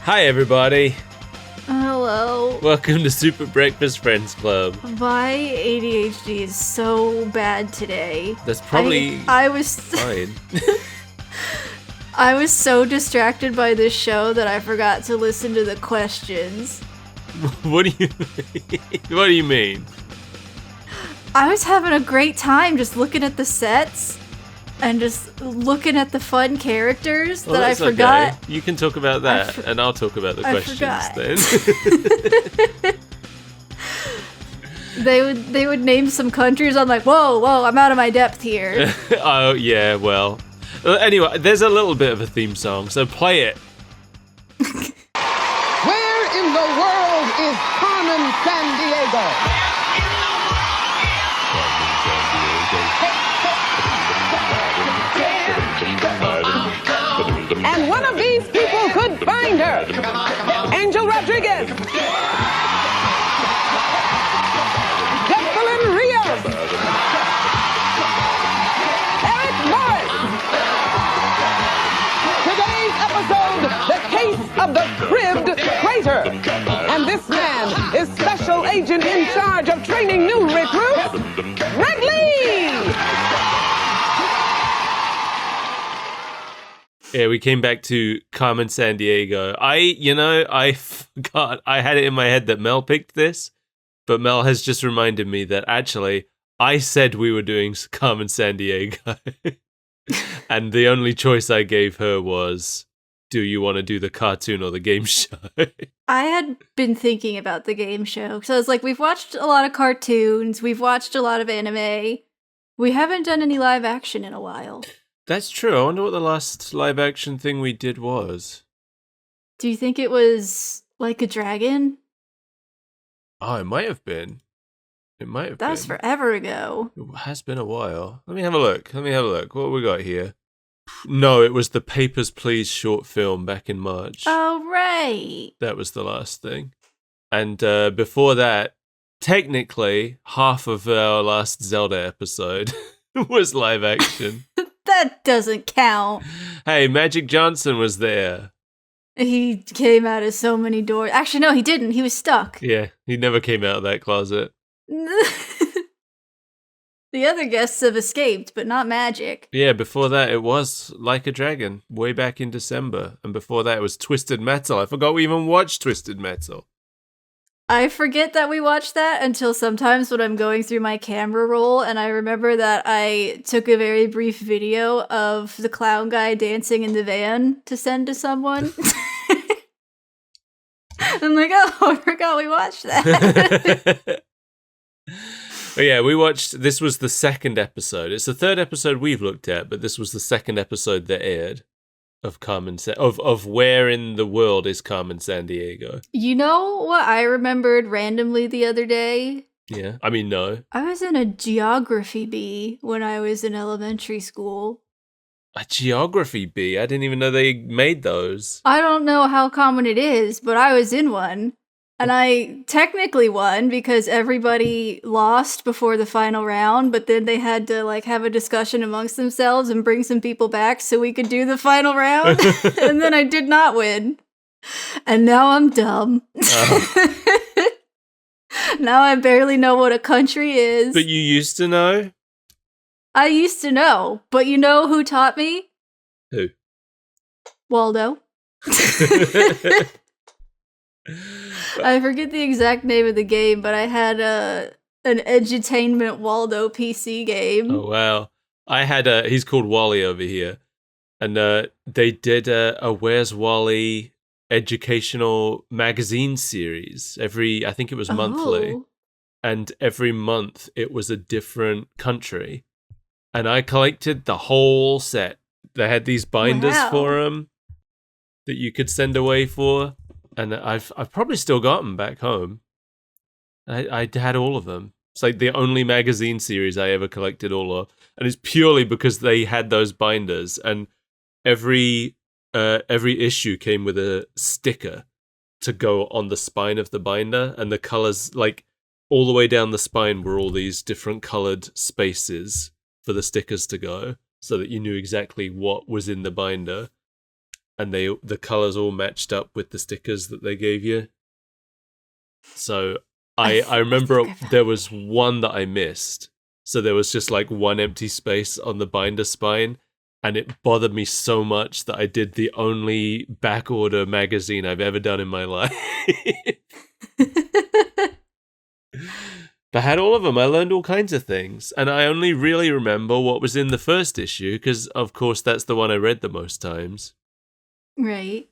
Hi, everybody. Hello. Welcome to Super Breakfast Friends Club. My ADHD is so bad today. That's probably I was fine. I was so distracted by this show that I forgot to listen to the questions. What do you mean? What do you mean? I was having a great time just looking at the sets and just looking at the fun characters that I forgot. Okay. You can talk about that, and I'll talk about the questions then. They would name some countries. I'm like, whoa, I'm out of my depth here. Oh, yeah, well. Anyway, there's a little bit of a theme song, so play it. Where in the world is Carmen Sandiego? And one of these people could find her. Angel Rodriguez. Declan Rios. Eric Morris. Today's episode, The Case of the Cribbed Traitor. And this man is Special Agent in charge of training new recruits, Greg Lee! Yeah, we came back to Carmen Sandiego. I forgot. I had it in my head that Mel picked this, but Mel has just reminded me that actually I said we were doing Carmen Sandiego. And the only choice I gave her was, do you want to do the cartoon or the game show? I had been thinking about the game show. So I was like, we've watched a lot of cartoons. We've watched a lot of anime. We haven't done any live action in a while. That's true. I wonder what the last live action thing we did was. Do you think it was Like a Dragon? Oh, it might have been. It might have been. That was forever ago. It has been a while. Let me have a look. What have we got here? No, it was the Papers, Please short film back in March. Oh, right. That was the last thing. And before that, technically, half of our last Zelda episode was live action. That doesn't count. Hey, Magic Johnson was there. He came out of so many doors. Actually, no, he didn't. He was stuck. Yeah, he never came out of that closet. The other guests have escaped, but not Magic. Yeah, before that, it was Like a Dragon, way back in December. And before that, it was Twisted Metal. I forgot we even watched Twisted Metal. I forget that we watched that until sometimes when I'm going through my camera roll, and I remember that I took a very brief video of the clown guy dancing in the van to send to someone. I'm like, oh, I forgot we watched that. Oh, yeah, we watched, this was the second episode. It's the third episode we've looked at, but this was the second episode that aired of of Where in the World is Carmen Sandiego. You know what I remembered randomly the other day? Yeah, I mean, no. I was in a geography bee when I was in elementary school. A geography bee? I didn't even know they made those. I don't know how common it is, but I was in one. And I technically won because everybody lost before the final round, but then they had to have a discussion amongst themselves and bring some people back so we could do the final round. And then I did not win. And now I'm dumb. Oh. Now I barely know what a country is. But you used to know? I used to know, but you know who taught me? Who? Waldo. I forget the exact name of the game, but I had an edutainment Waldo PC game. Oh, wow. I had he's called Wally over here. And they did a Where's Wally educational magazine series I think it was monthly. Oh. And every month it was a different country. And I collected the whole set. They had these binders for them that you could send away for. And I've probably still got them back home. I had all of them. It's like the only magazine series I ever collected all of. And it's purely because they had those binders. And every issue came with a sticker to go on the spine of the binder. And the colors, all the way down the spine were all these different colored spaces for the stickers to go. So that you knew exactly what was in the binder. and the colors all matched up with the stickers that they gave you. So I remember there was one that I missed. So there was just like one empty space on the binder spine, and it bothered me so much that I did the only backorder magazine I've ever done in my life. I had all of them. I learned all kinds of things, and I only really remember what was in the first issue because, of course, that's the one I read the most times. Right.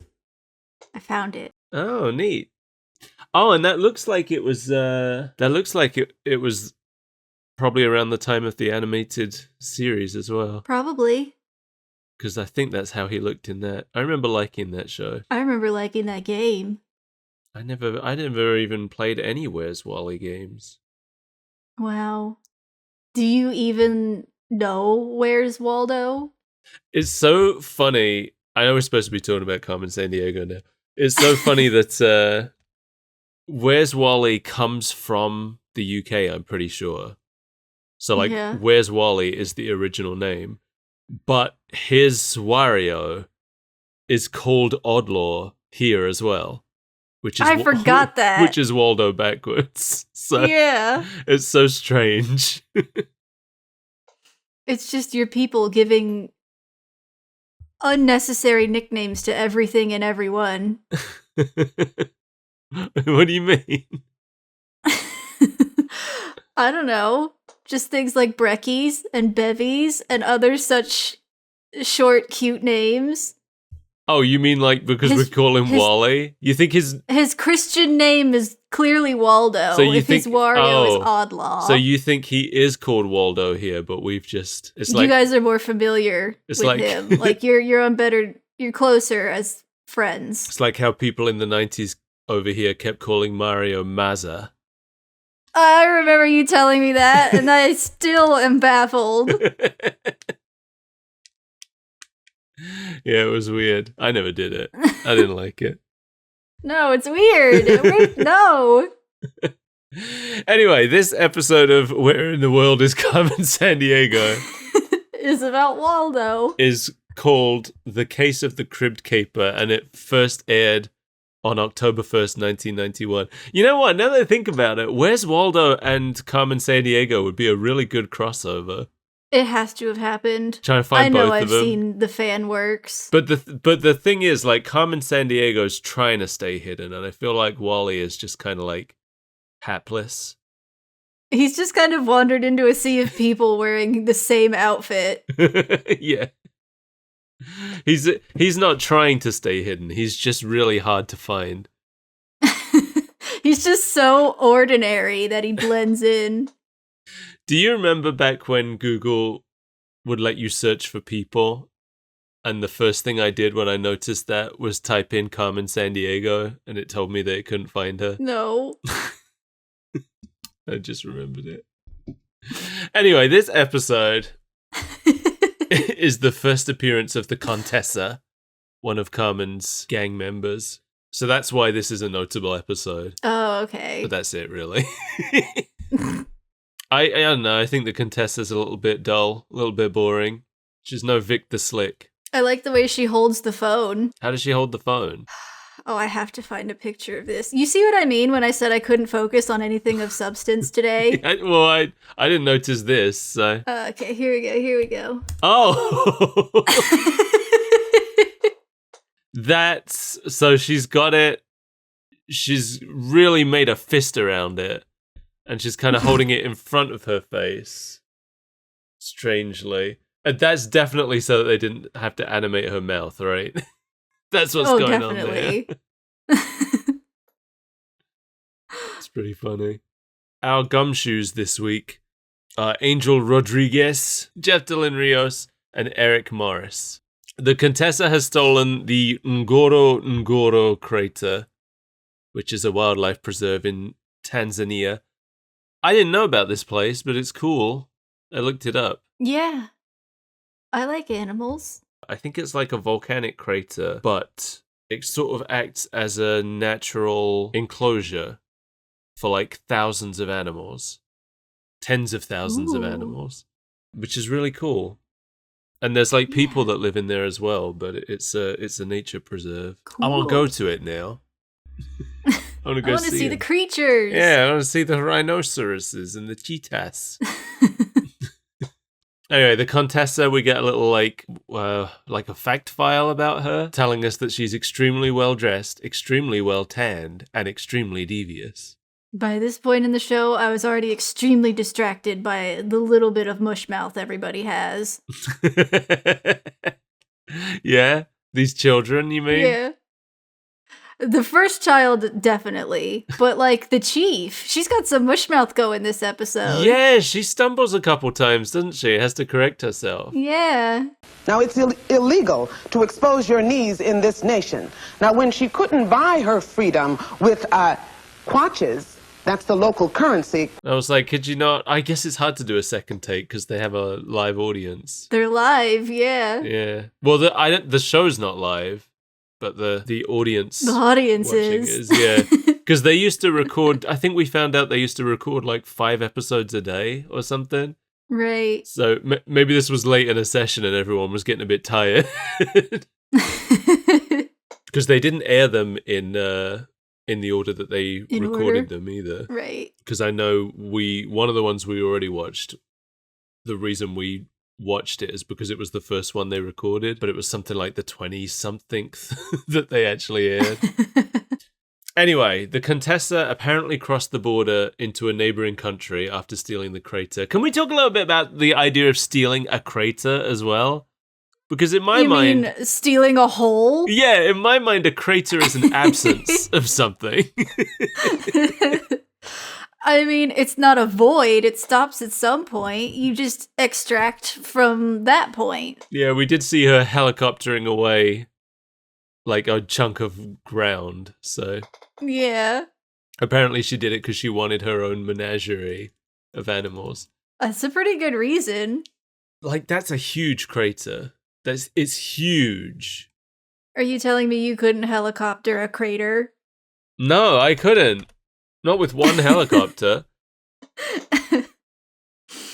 I found it. Oh, neat. Oh, and that looks like it was. It was probably around the time of the animated series as well. Probably. Because I think that's how he looked in that. I remember liking that show. I remember liking that game. I never even played any Where's Wally games. Wow. Do you even know Where's Waldo? It's so funny. I know we're supposed to be talking about Carmen Sandiego now. It's so funny that Where's Wally comes from the UK, I'm pretty sure. So, like, Where's Wally is the original name. But his Wario is called Oddlaw here as well. Which is I forgot that. Which is Waldo backwards. So yeah. It's so strange. It's just your people giving unnecessary nicknames to everything and everyone. What do you mean? I don't know. Just things like Breckies and Bevies and other such short, cute names. Oh, you mean like because we call him Wally? You think his Christian name is clearly Waldo, so you if think, his Wario is Oddlaw. So you think he is called Waldo here, but we've just... It's like, you guys are more familiar with him. Like, you're closer as friends. It's like how people in the 90s over here kept calling Mario Mazza. I remember you telling me that, and I still am baffled. Yeah, it was weird. I never did it. I didn't like it. No, it's weird. No. Anyway, this episode of Where in the World is Carmen Sandiego is about Waldo. Is called The Case of the Cribbed Caper, and it first aired on October 1st, 1991. You know what? Now that I think about it, Where's Waldo and Carmen Sandiego would be a really good crossover. It has to have happened. Trying to find both of them. I know I've seen the fan works. But the thing is, like, Carmen Sandiego's trying to stay hidden, and I feel like Wally is just kind of, like, hapless. He's just kind of wandered into a sea of people wearing the same outfit. Yeah. He's not trying to stay hidden. He's just really hard to find. He's just so ordinary that he blends in. Do you remember back when Google would let you search for people? And the first thing I did when I noticed that was type in Carmen Sandiego, and it told me that it couldn't find her. No. I just remembered it. Anyway, this episode is the first appearance of the Contessa, one of Carmen's gang members. So that's why this is a notable episode. Oh, okay. But that's it, really. I don't know. I think the Contessa's a little bit dull, a little bit boring. She's no Vic the Slick. I like the way she holds the phone. How does she hold the phone? Oh, I have to find a picture of this. You see what I mean when I said I couldn't focus on anything of substance today? I didn't notice this, so... Okay, here we go. Oh! So she's got it. She's really made a fist around it. And she's kind of holding it in front of her face. Strangely. And that's definitely so that they didn't have to animate her mouth, right? That's what's going on there. It's pretty funny. Our gumshoes this week are Angel Rodriguez, Jeff Dylan Rios, and Eric Morris. The Contessa has stolen the Ngorongoro crater, which is a wildlife preserve in Tanzania. I didn't know about this place, but it's cool. I looked it up. Yeah. I like animals. I think it's like a volcanic crater, but it sort of acts as a natural enclosure for like thousands of animals. Tens of thousands of animals. Which is really cool. And there's like people that live in there as well, but it's a nature preserve. Cool. I want to go to it now. I want to go see the it. creatures. Yeah, I want to see the rhinoceroses and the cheetahs. Anyway, the Contessa, we get a little like a fact file about her, telling us that she's extremely well dressed, extremely well tanned, and extremely devious. By this point in the show, I was already extremely distracted by the little bit of mush mouth everybody has. Yeah? These children, you mean? Yeah. The first child, definitely. But, like, the chief, she's got some mush mouth going this episode. Yeah, she stumbles a couple times, doesn't she? Has to correct herself. Yeah. Now, it's illegal to expose your knees in this nation. Now, when she couldn't buy her freedom with kwaches, that's the local currency. I was like, could you not? I guess it's hard to do a second take because they have a live audience. They're live, yeah. Yeah. Well, the show's not live, but the audience. The audience is. Yeah. Because they used to record, I think we found out they used to record like 5 episodes a day or something. Right. So maybe this was late in a session and everyone was getting a bit tired. Because they didn't air them in the order that they recorded them either. Right. Because I know one of the ones we already watched, the reason we watched it is because it was the first one they recorded, but it was something like the 20-somethingth that they actually aired. Anyway, the Contessa apparently crossed the border into a neighboring country after stealing the crater. Can we talk a little bit about the idea of stealing a crater as well? Because in my mind... You mean stealing a hole? Yeah, in my mind, a crater is an absence of something. I mean, it's not a void. It stops at some point. You just extract from that point. Yeah, we did see her helicoptering away like a chunk of ground, so... Yeah. Apparently she did it because she wanted her own menagerie of animals. That's a pretty good reason. Like, that's a huge crater. It's huge. Are you telling me you couldn't helicopter a crater? No, I couldn't. Not with one helicopter.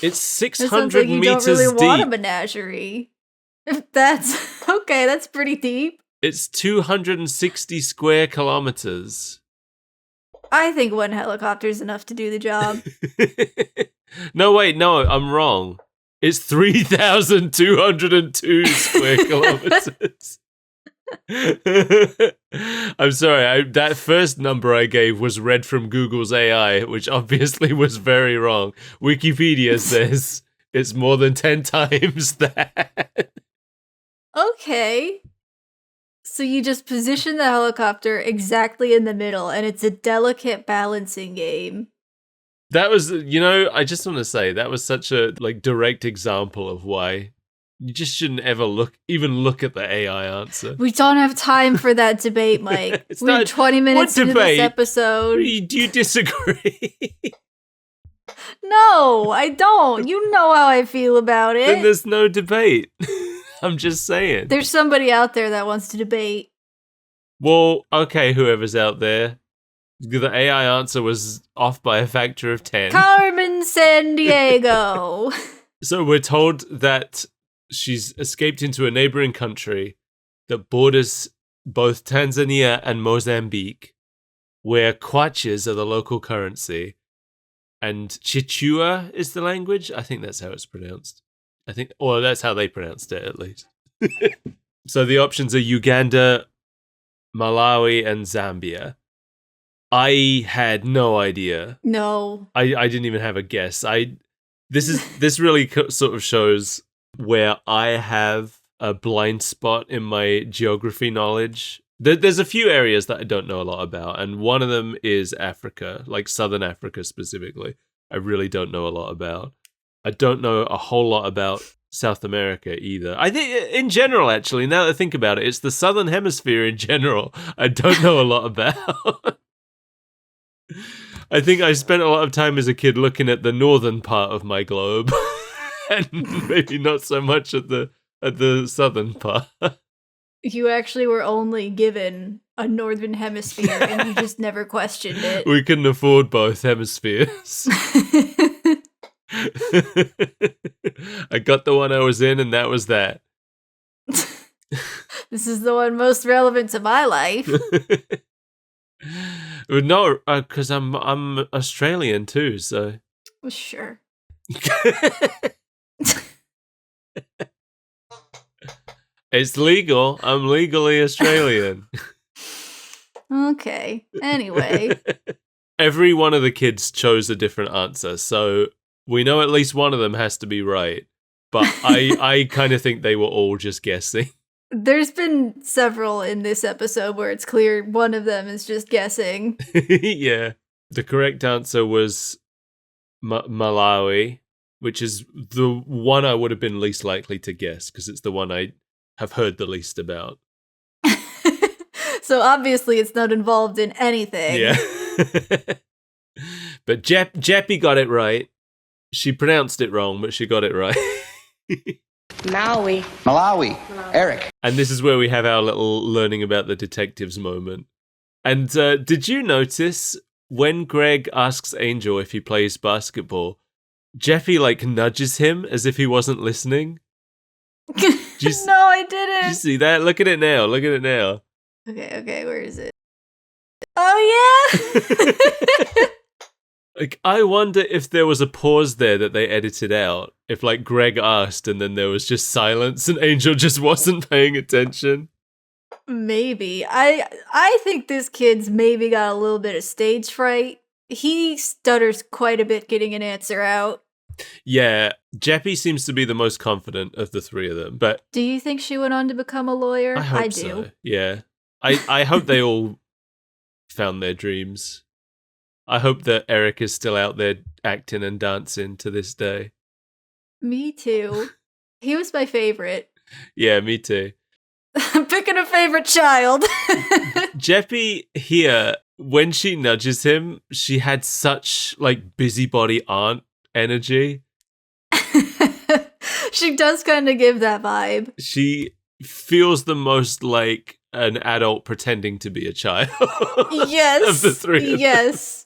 It's 600 you meters don't really deep. Want a menagerie. If that's okay, that's pretty deep. It's 260 square kilometers. I think one helicopter's enough to do the job. No, I'm wrong. It's 3,202 square kilometers. I'm sorry, that first number I gave was read from Google's AI, which obviously was very wrong. Wikipedia says it's more than 10 times that. Okay. So you just position the helicopter exactly in the middle, and it's a delicate balancing game. That was, I just want to say, that was such a direct example of why you just shouldn't ever look at the AI answer. We don't have time for that debate, Mike. We're 20 minutes into this episode. Do you disagree? No, I don't. You know how I feel about it. Then there's no debate. I'm just saying. There's somebody out there that wants to debate. Well, okay, whoever's out there. The AI answer was off by a factor of 10. Carmen Sandiego. So we're told that she's escaped into a neighboring country that borders both Tanzania and Mozambique, where kwaches are the local currency, and Chichua is the language. I think that's how it's pronounced. Or that's how they pronounced it, at least. So the options are Uganda, Malawi, and Zambia. I had no idea. No. I didn't even have a guess. This really sort of shows where I have a blind spot in my geography knowledge. There's a few areas that I don't know a lot about, and one of them is Africa, like Southern Africa specifically. I really don't know a lot about. I don't know a whole lot about South America either. I think in general, actually, now that I think about it, it's the Southern Hemisphere in general I don't know a lot about. I think I spent a lot of time as a kid looking at the northern part of my globe, and maybe not so much at the southern part. You actually were only given a northern hemisphere, and you just never questioned it. We couldn't afford both hemispheres. I got the one I was in, and that was that. This is the one most relevant to my life. No, because I'm Australian too, so. Sure. It's legal. I'm legally Australian. Okay. Anyway. Every one of the kids chose a different answer, so we know at least one of them has to be right. But I kind of think they were all just guessing. There's been several in this episode where it's clear one of them is just guessing. Yeah. The correct answer was Malawi, which is the one I would have been least likely to guess because it's the one I have heard the least about. So obviously it's not involved in anything. Yeah. But Jeppy got it right. She pronounced it wrong, but she got it right. Malawi. Eric. And this is where we have our little learning about the detectives moment. And did you notice when Greg asks Angel if he plays basketball, Jeffy nudges him as if he wasn't listening? No, I didn't. Did you see that? Look at it now. Okay, where is it? Oh, yeah! I wonder if there was a pause there that they edited out. If, Greg asked and then there was just silence and Angel just wasn't paying attention. Maybe. I think this kid's maybe got a little bit of stage fright. He stutters quite a bit getting an answer out. Yeah, Jeppy seems to be the most confident of the three of them. But do you think she went on to become a lawyer? I do. So. Yeah. I hope they all found their dreams. I hope that Eric is still out there acting and dancing to this day. Me too. He was my favorite. Yeah, me too. I'm picking a favorite child. Jeppy here, when she nudges him, she had such busybody aunt energy. She does kind of give that vibe. She feels the most like an adult pretending to be a child. Yes. Of the three. Yes.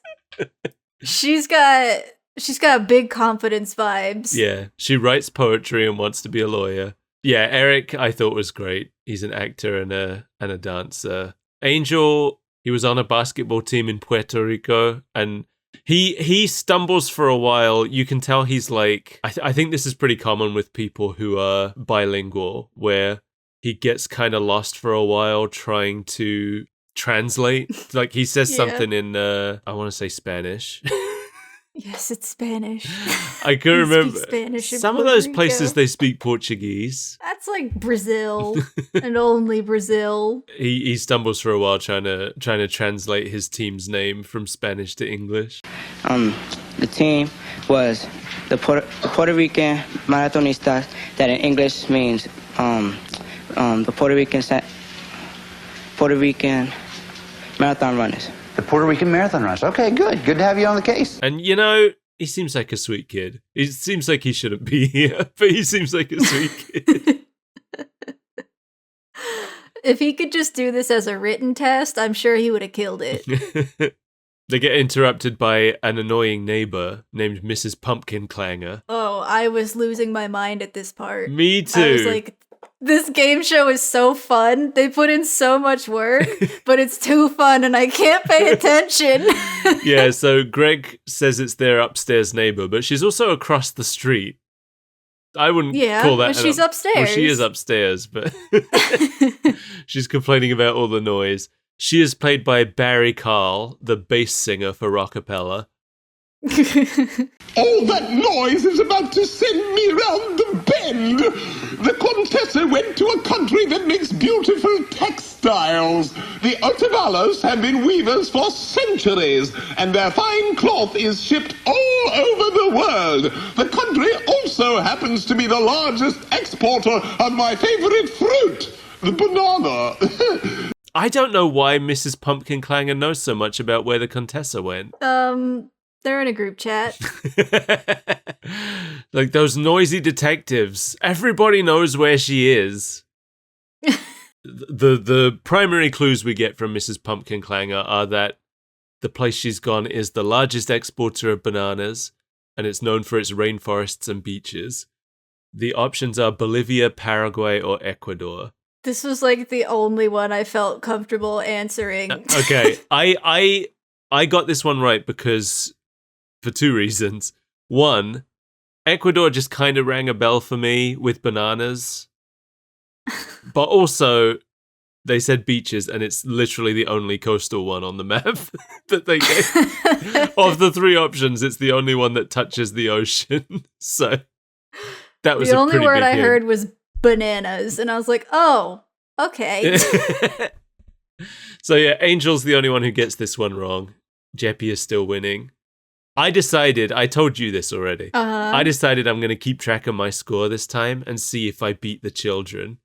She's got big confidence vibes. Yeah. She writes poetry and wants to be a lawyer. Yeah, Eric I thought was great. He's an actor and a dancer. Angel, he was on a basketball team in Puerto Rico and he stumbles for a while. You can tell he's I think this is pretty common with people who are bilingual, where he gets kind of lost for a while trying to translate. He says something in, I want to say Spanish. Yes, it's Spanish. I can remember Spanish some of those places they speak Portuguese. That's Brazil and only Brazil. He stumbles for a while trying to translate his team's name from Spanish to English. The team was the Puerto Rican Marathonistas, that in English means the Puerto Rican marathon runners. The Puerto Rican marathon runners. Okay, good. Good to have you on the case. And, he seems like a sweet kid. He seems like he shouldn't be here, but he seems like a sweet kid. If he could just do this as a written test, I'm sure he would have killed it. They get interrupted by an annoying neighbor named Mrs. Pumpkin Clanger. Oh, I was losing my mind at this part. Me too. I was like, this game show is so fun. They put in so much work, but it's too fun and I can't pay attention. Yeah, so Greg says it's their upstairs neighbor, but she's also across the street. I wouldn't call that. But she's upstairs. Well, she is upstairs, but she's complaining about all the noise. She is played by Barry Carl, the bass singer for Rockapella. All that noise is about to send me round the bend. The Contessa went to a country that makes beautiful textiles. The Otavalos have been weavers for centuries, and their fine cloth is shipped all over the world. The country also happens to be the largest exporter of my favorite fruit, the banana. I don't know why Mrs. Pumpkin Clanger knows so much about where the Contessa went. They're in a group chat. Those noisy detectives. Everybody knows where she is. The primary clues we get from Mrs. Pumpkin Clanger are that the place she's gone is the largest exporter of bananas, and it's known for its rainforests and beaches. The options are Bolivia, Paraguay, or Ecuador. This was like the only one I felt comfortable answering. Okay, I got this one right because for two reasons. One, Ecuador just kind of rang a bell for me with bananas. But also, they said beaches, and it's literally the only coastal one on the map that they gave. Of the three options, it's the only one that touches the ocean. So that was the a only pretty word big I hint. heard was bananas, and I was like, oh, okay. So yeah, Angel's the only one who gets this one wrong. Jeppy is still winning. I told you this already. I decided I'm going to keep track of my score this time and see if I beat the children.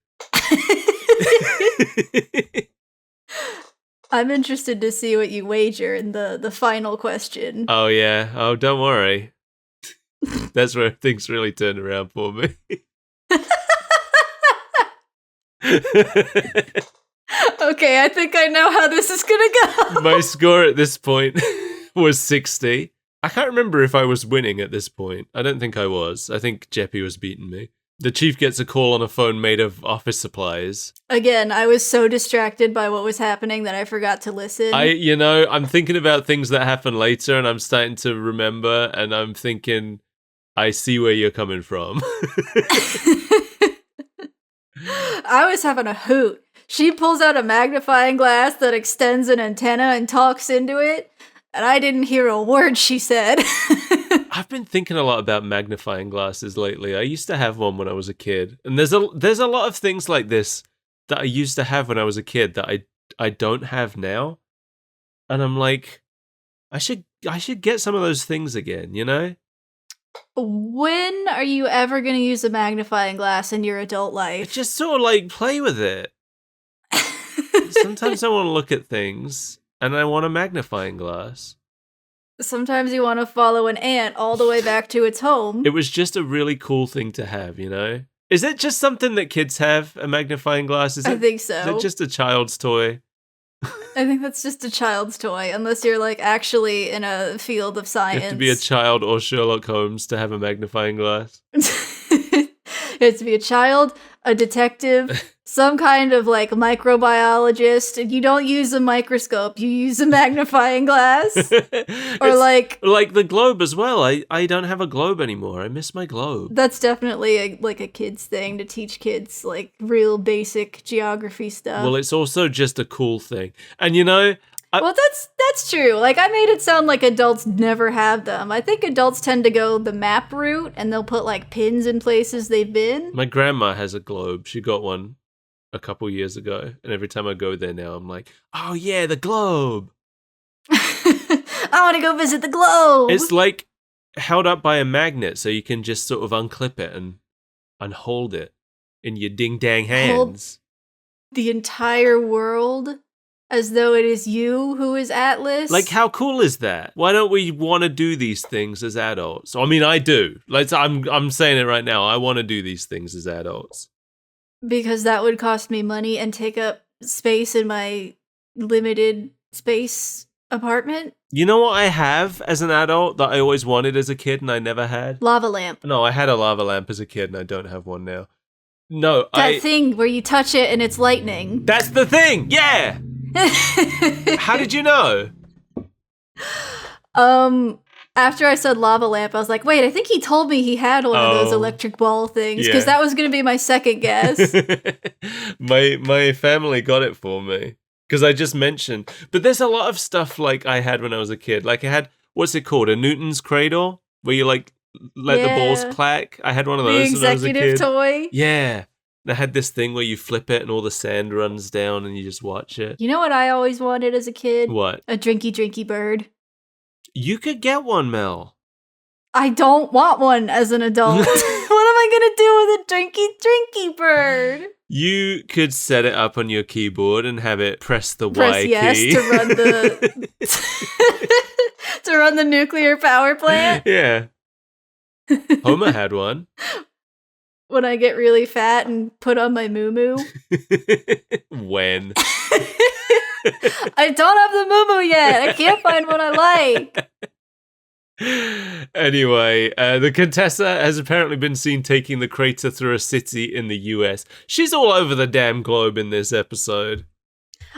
I'm interested to see what you wager in the final question. Oh yeah. Oh, don't worry. That's where things really turned around for me. Okay, I think I know how this is gonna go. My score at this point was 60. I can't remember if I was winning at this point. I don't think I was. I think Jeppy was beating me. The chief gets a call on a phone made of office supplies. Again, I was so distracted by what was happening that I forgot to listen. I'm thinking about things that happen later, and I'm starting to remember, and I'm thinking, I see where you're coming from. I was having a hoot. She pulls out a magnifying glass that extends an antenna and talks into it, and I didn't hear a word she said. I've been thinking a lot about magnifying glasses lately. I used to have one when I was a kid, and there's a lot of things like this that I used to have when I was a kid that I don't have now, and I'm like, I should get some of those things again, you know? When are you ever going to use a magnifying glass in your adult I life? just sort of like play with it. Sometimes I want to look at things, and I want a magnifying glass. Sometimes you want to follow an ant all the way back to its home. It was just a really cool thing to have, you know? Is it just something that kids have, a magnifying glass? I think so. Is it just a child's toy? I think that's just a child's toy, unless you're like actually in a field of science. You have to be a child or Sherlock Holmes to have a magnifying glass. You have to be a child, a detective, some kind of like microbiologist. You don't use a microscope, you use a magnifying glass. Or like the globe as well. I don't have a globe anymore. I miss my globe. that's definitely a kid's thing to teach kids like real basic geography stuff. Well, it's also just a cool thing. And you know, Well, that's true. Like, I made it sound like adults never have them. I think adults tend to go the map route, and they'll put, like, pins in places they've been. my grandma has a globe. She got one a couple years ago. And every time I go there now, I'm like, oh yeah, the globe. I want to go visit the globe. It's like held up by a magnet, so you can just sort of unclip it and hold it in your ding-dang hands. The entire world as though it is you who is Atlas. Like, how cool is that? Why don't we want to do these things as adults? I mean, I do. Like, I'm saying it right now. I want to do these things as adults. Because that would cost me money and take up space in my limited space apartment. You know what I have as an adult that I always wanted as a kid and I never had? Lava lamp. No, I had a lava lamp as a kid and I don't have one now. No, That thing where you touch it and it's lightning. That's the thing! Yeah! How did you know? After I said lava lamp, I was like, wait, I think he told me he had one of those electric ball things, because that was going to be my second guess. My family got it for me because I just mentioned. But there's a lot of stuff like I had when I was a kid. Like I had, what's it called? A Newton's cradle where you like let the balls clack. I had one of those when I was a kid. The executive toy? Yeah. And I had this thing where you flip it and all the sand runs down and you just watch it. You know what I always wanted as a kid? What? A drinky bird. You could get one, Mel. I don't want one as an adult. What am I going to do with a drinky bird? You could set it up on your keyboard and have it press the Press Y yes key. to run the to run the nuclear power plant. Yeah. Homer had one. When I get really fat and put on my moo-moo. When? I don't have the moo-moo yet. I can't find one I like. Anyway, the Contessa has apparently been seen taking the crater through a city in the US. She's all over the damn globe in this episode.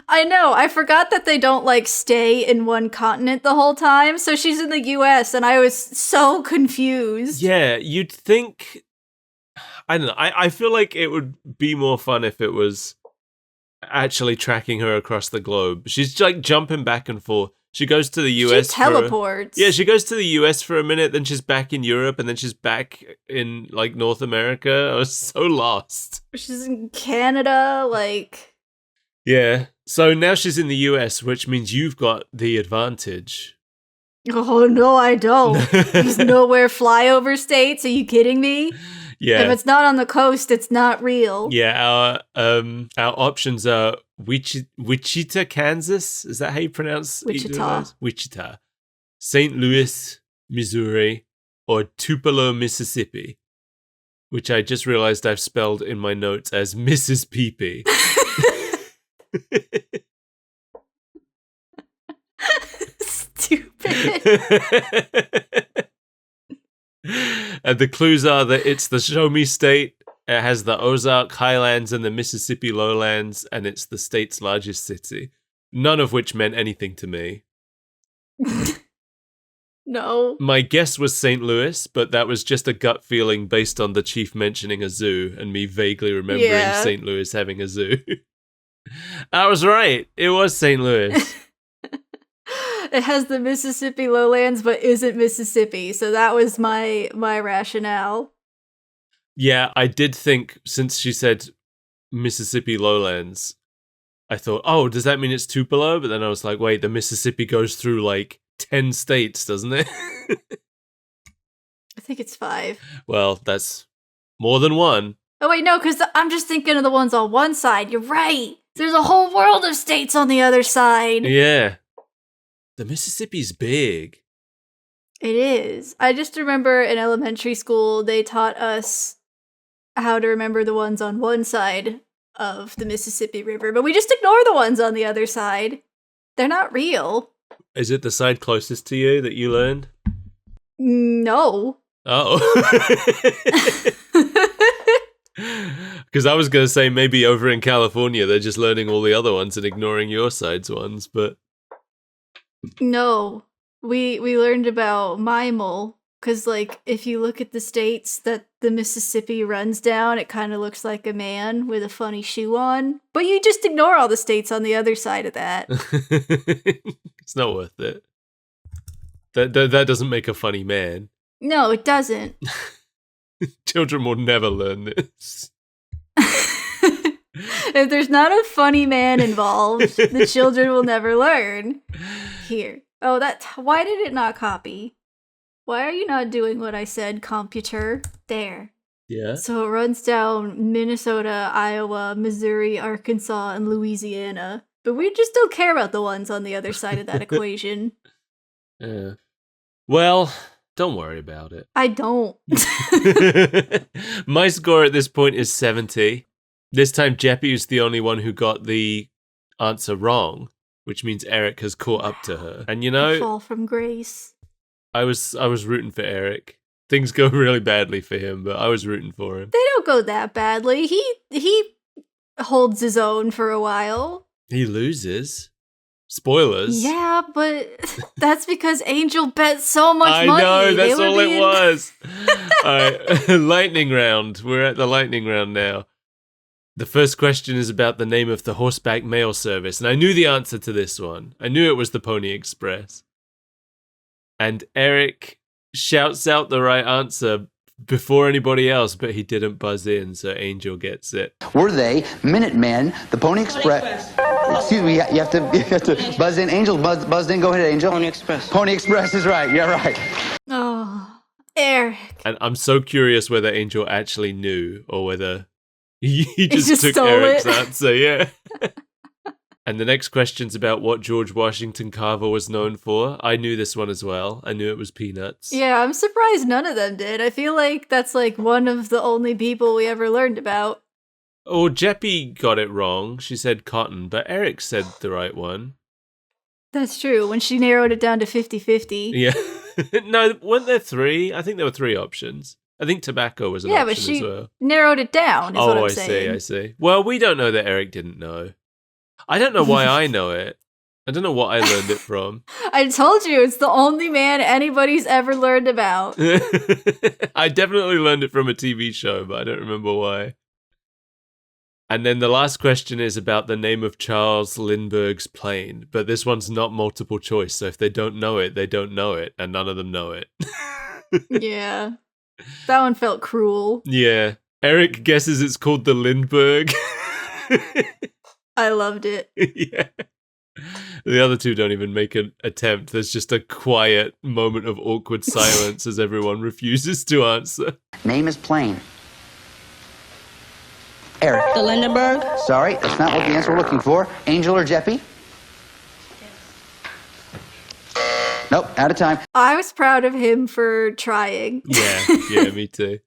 I know. I forgot that they don't like stay in one continent the whole time. So she's in the US and I was so confused. Yeah, you'd think... I don't know. I feel like it would be more fun if it was actually tracking her across the globe. She's like jumping back and forth. She goes to the US. She teleports. Yeah, she goes to the US for a minute, then she's back in Europe, and then she's back in like North America. I was so lost. She's in Canada, like... Yeah. So now she's in the US, which means you've got the advantage. Oh, no, I don't. There's nowhere flyover states. Are you kidding me? Yeah. If it's not on the coast, it's not real. Yeah, our options are Wichita, Kansas. Is that how you pronounce Wichita? Wichita. St. Louis, Missouri, or Tupelo, Mississippi, which I just realized I've spelled in my notes as Mrs. Peepee. Stupid. And the clues are that it's the Show Me State. It has the Ozark Highlands and the Mississippi Lowlands, and it's the state's largest city. None of which meant anything to me. No. My guess was St. Louis, but that was just a gut feeling based on the chief mentioning a zoo and me vaguely remembering St. Louis having a zoo. I was right. It was St. Louis. It has the Mississippi lowlands, but isn't Mississippi. So that was my rationale. Yeah, I did think, since she said Mississippi lowlands, I thought, oh, does that mean it's Tupelo? But then I was like, wait, the Mississippi goes through like 10 states, doesn't it? I think it's 5. Well, that's more than one. Oh, wait, no, because I'm just thinking of the ones on one side. You're right. There's a whole world of states on the other side. Yeah. The Mississippi's big. It is. I just remember in elementary school, they taught us how to remember the ones on one side of the Mississippi River, but we just ignore the ones on the other side. They're not real. Is it the side closest to you that you learned? No. Oh. Because I was going to say maybe over in California, they're just learning all the other ones and ignoring your side's ones, but... No. We learned about Mimel, because, like, if you look at the states that the Mississippi runs down, it kind of looks like a man with a funny shoe on. But you just ignore all the states on the other side of that. It's not worth it. That doesn't make a funny man. No, it doesn't. Children will never learn this. If there's not a funny man involved, the children will never learn. Here. Oh, why did it not copy? Why are you not doing what I said, computer? There. Yeah. So it runs down Minnesota, Iowa, Missouri, Arkansas, and Louisiana. But we just don't care about the ones on the other side of that equation. Yeah. Well, don't worry about it. I don't. My score at this point is 70. This time, Jeppy is the only one who got the answer wrong, which means Eric has caught up to her. And you know, fall from grace. I was rooting for Eric. Things go really badly for him, but I was rooting for him. They don't go that badly. He holds his own for a while. He loses. Spoilers. Yeah, but that's because Angel bet so much money. I know, that's all it was. All right, lightning round. We're at the lightning round now. The first question is about the name of the horseback mail service, and I knew the answer to this one. I knew it was the Pony Express. And Eric shouts out the right answer before anybody else, but he didn't buzz in, so Angel gets it. Were they Minutemen, the Pony Express? Excuse me, you have to buzz in. Angel, buzz in. Go ahead, Angel. Pony Express. Pony Express is right. You're right. Oh, Eric. And I'm so curious whether Angel actually knew or whether he just took stole Eric's it. answer, yeah. And the next question's about what George Washington Carver was known for. I knew this one as well. I knew it was peanuts. Yeah, I'm surprised none of them did. I feel like that's like one of the only people we ever learned about. Oh, Jeppy got it wrong. She said cotton, but Eric said the right one. That's true. When she narrowed it down to 50-50. Yeah. No, weren't there 3? I think there were 3 options. I think tobacco was an option but she as well. narrowed it down, is what I'm I saying. I see. Well, we don't know that Eric didn't know. I don't know why I know it. I don't know what I learned it from. I told you, it's the only man anybody's ever learned about. I definitely learned it from a TV show, but I don't remember why. And then the last question is about the name of Charles Lindbergh's plane, but this one's not multiple choice, so if they don't know it, they don't know it, and none of them know it. Yeah. That one felt cruel. Yeah. Eric guesses it's called the Lindbergh. I loved it. Yeah. The other 2 don't even make an attempt. There's just a quiet moment of awkward silence as everyone refuses to answer. Name is plain. Eric. The Lindenberg? Sorry, that's not what the answer we're looking for. Angel or Jeppy? Nope, out of time. I was proud of him for trying. Yeah, me too.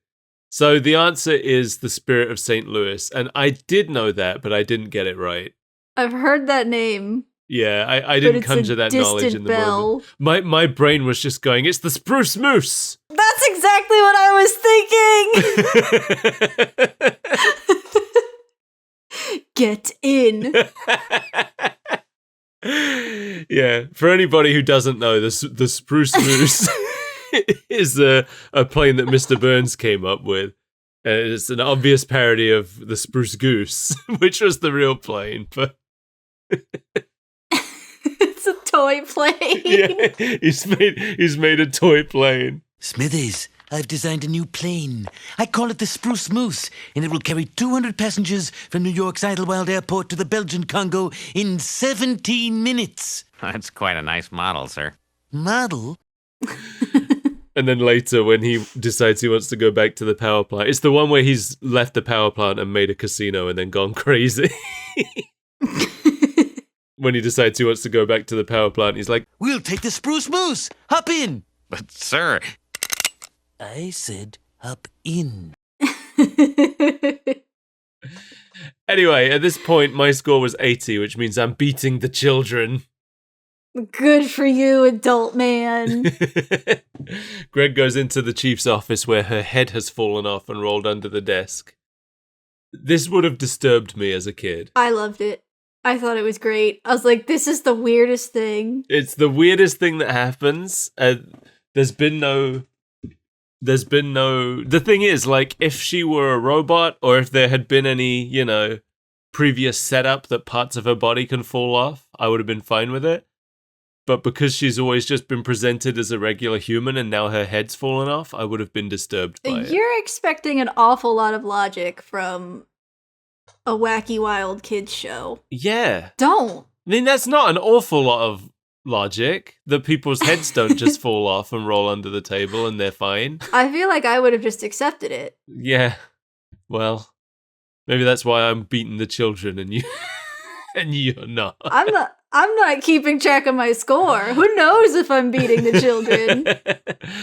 So the answer is the Spirit of St. Louis, and I did know that, but I didn't get it right. I've heard that name. Yeah, I didn't conjure that knowledge in the moment. My brain was just going, it's the Spruce Moose! That's exactly what I was thinking! Get in. Yeah, for anybody who doesn't know, the Spruce Moose is a plane that Mr. Burns came up with. It's an obvious parody of the Spruce Goose, which was the real plane, but... It's a toy plane. Yeah, he's made a toy plane. Smithers, I've designed a new plane. I call it the Spruce Moose, and it will carry 200 passengers from New York's Idlewild Airport to the Belgian Congo in 17 minutes. That's quite a nice model, sir. Model? And then later, when he decides he wants to go back to the power plant, it's the one where he's left the power plant and made a casino and then gone crazy. When he decides he wants to go back to the power plant, he's like, We'll take the Spruce Moose. Hop in. But, sir... I said hop in. Anyway, at this point, my score was 80, which means I'm beating the children. Good for you, adult man. Greg goes into the chief's office where her head has fallen off and rolled under the desk. This would have disturbed me as a kid. I loved it. I thought it was great. I was like, this is the weirdest thing. It's the weirdest thing that happens. There's been no... The thing is, like, if she were a robot or if there had been any, previous setup that parts of her body can fall off, I would have been fine with it. But because she's always just been presented as a regular human and now her head's fallen off, I would have been disturbed by it. You're expecting an awful lot of logic from a wacky wild kids show. Yeah. Don't. I mean, that's not an awful lot of logic. The people's heads don't just fall off and roll under the table and they're fine. I feel like I would have just accepted it. Yeah. Well, maybe that's why I'm beating the children and you and you're not. I'm not keeping track of my score. Who knows if I'm beating the children?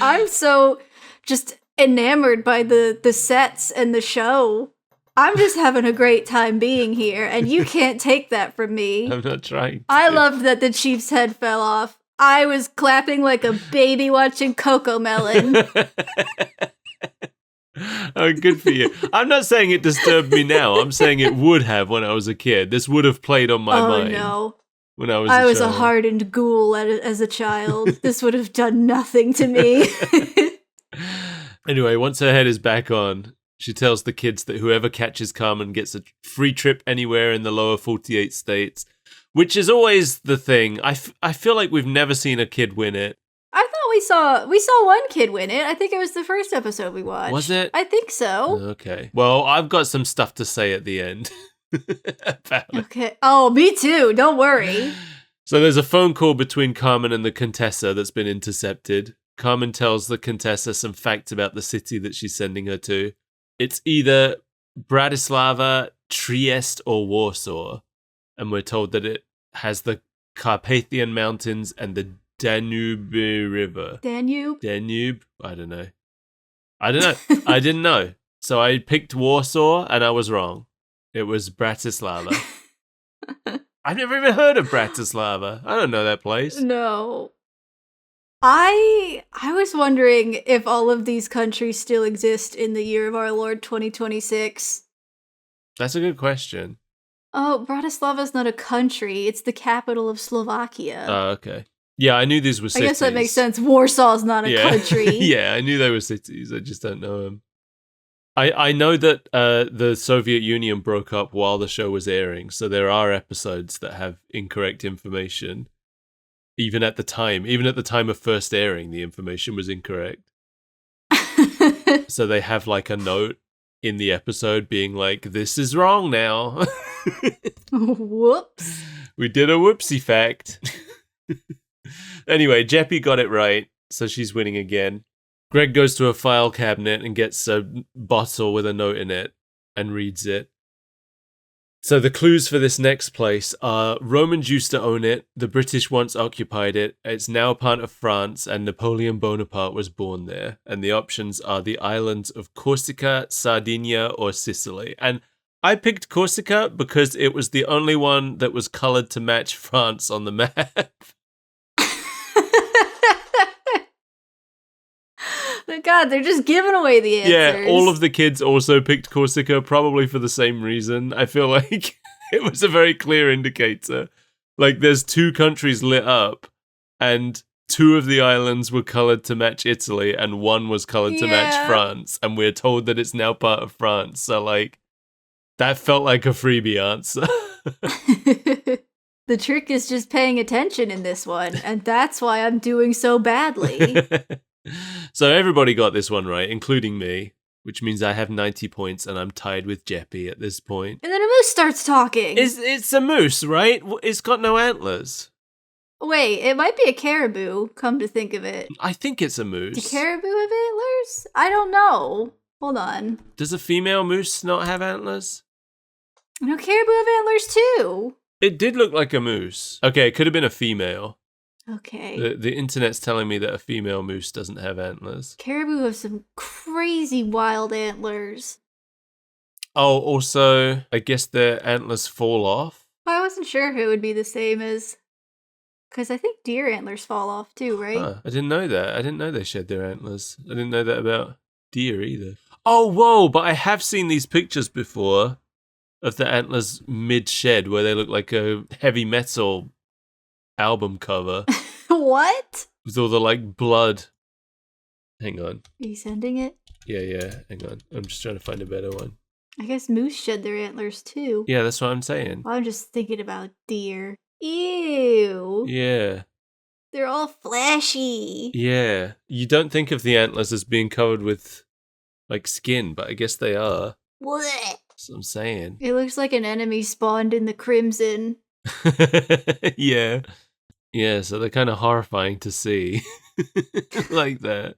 I'm so just enamored by the sets and the show. I'm just having a great time being here, and you can't take that from me. I'm not trying. I loved that the chief's head fell off. I was clapping like a baby watching Coco Melon. Oh, good for you. I'm not saying it disturbed me now. I'm saying it would have when I was a kid. This would have played on my mind. Oh, no. When I was a hardened ghoul as a child. This would have done nothing to me. Anyway, once her head is back on, she tells the kids that whoever catches Carmen gets a free trip anywhere in the lower 48 states, which is always the thing. I feel like we've never seen a kid win it. I thought we saw one kid win it. I think it was the first episode we watched. Was it? I think so. Okay. Well, I've got some stuff to say at the end about it. Okay. Oh, me too. Don't worry. So there's a phone call between Carmen and the Contessa that's been intercepted. Carmen tells the Contessa some facts about the city that she's sending her to. It's either Bratislava, Trieste, or Warsaw. And we're told that it has the Carpathian Mountains and the Danube River. Danube? I don't know. I didn't know. So I picked Warsaw and I was wrong. It was Bratislava. I've never even heard of Bratislava. I don't know that place. No. I was wondering if all of these countries still exist in the year of our Lord 2026. That's a good question. Oh, Bratislava's not a country. It's the capital of Slovakia. Oh, okay. Yeah, I knew these were cities. I guess that makes sense. Warsaw's not a country. Yeah, I knew they were cities. I just don't know them. I know that the Soviet Union broke up while the show was airing, so there are episodes that have incorrect information. Even at the time of first airing, the information was incorrect. So they have like a note in the episode being like, "This is wrong now." Whoops. We did a whoopsie fact. Anyway, Jeppy got it right, so she's winning again. Greg goes to a file cabinet and gets a bottle with a note in it and reads it. So the clues for this next place are Romans used to own it, the British once occupied it, it's now part of France, and Napoleon Bonaparte was born there. And the options are the islands of Corsica, Sardinia, or Sicily. And I picked Corsica because it was the only one that was coloured to match France on the map. God, they're just giving away the answers. Yeah, all of the kids also picked Corsica, probably for the same reason. I feel like it was a very clear indicator. Like, there's 2 countries lit up, and 2 of the islands were coloured to match Italy, and 1 was coloured to match France, and we're told that it's now part of France. So, like, that felt like a freebie answer. The trick is just paying attention in this one, and that's why I'm doing so badly. So everybody got this one right, including me, which means I have 90 points and I'm tied with Jeppy at this point. And then a moose starts talking. It's a moose, right? It's got no antlers. Wait, it might be a caribou, come to think of it. I think it's a moose. Do caribou have antlers? I don't know. Hold on. Does a female moose not have antlers? No, caribou have antlers too. It did look like a moose. Okay, it could have been a female. Okay. The internet's telling me that a female moose doesn't have antlers. Caribou have some crazy wild antlers. Oh, also, I guess their antlers fall off. Well, I wasn't sure if it would be the same as... Because I think deer antlers fall off too, right? Huh, I didn't know that. I didn't know they shed their antlers. I didn't know that about deer either. Oh, whoa, but I have seen these pictures before of the antlers mid-shed where they look like a heavy metal album cover. What? With all the, like, blood. Hang on. Are you sending it? Yeah, hang on. I'm just trying to find a better one. I guess moose shed their antlers too. Yeah, that's what I'm saying. I'm just thinking about deer. Ew. Yeah. They're all flashy. Yeah. You don't think of the antlers as being covered with, like, skin, but I guess they are. What? That's what I'm saying. It looks like an enemy spawned in the Crimson. Yeah. Yeah, so they're kind of horrifying to see. Like that.